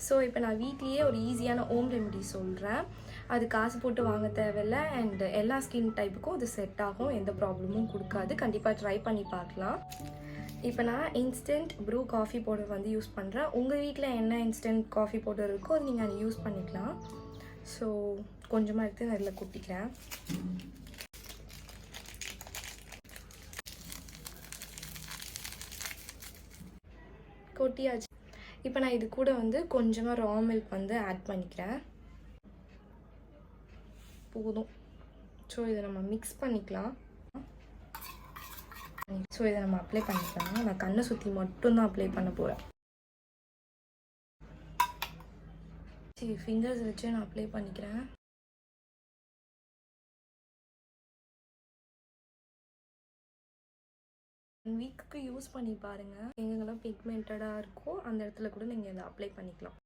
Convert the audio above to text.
So இப்போ நான் வீட்லேயே ஒரு ஈஸியான ஹோம் ரெமெடி சொல்கிறேன். அது காசு போட்டு வாங்க தேவையில்லை அண்ட் எல்லா ஸ்கின் டைப்புக்கும் அது செட் ஆகும், எந்த ப்ராப்ளமும் கொடுக்காது. கண்டிப்பாக ட்ரை பண்ணி பார்க்கலாம். இப்போ நான் இன்ஸ்டன்ட் ப்ரூ காஃபி பவுடர் வந்து யூஸ் பண்ணுறேன். உங்கள் வீட்டில் என்ன இன்ஸ்டன்ட் காஃபி பவுடர் இருக்கோ அது நீங்கள் அதை யூஸ் பண்ணிக்கலாம். ஸோ கொஞ்சமாக எடுத்து நான் இதில் கொட்டிக்கிறேன். கொட்டியாச்சு. இப்போ நான் இது கூட வந்து கொஞ்சமாக ரா மில்க் வந்து ஆட் பண்ணிக்கிறேன். போதும். ஸோ இதை நம்ம மிக்ஸ் பண்ணிக்கலாம். ஸோ இதை நம்ம அப்ளை பண்ணிக்கலாம். நான் கண்ணை சுற்றி மட்டும்தான் அப்ளை பண்ண போகிறேன். சரி, ஃபிங்கர்ஸ் வச்சு நான் அப்ளை பண்ணிக்கிறேன். வீக்குக்கு யூஸ் பண்ணி பாருங்கள். எங்கெங்கெல்லாம் பிக்மெண்டடாக இருக்கோ அந்த இடத்துல கூட நீங்கள் இதை அப்ளை பண்ணிக்கலாம்.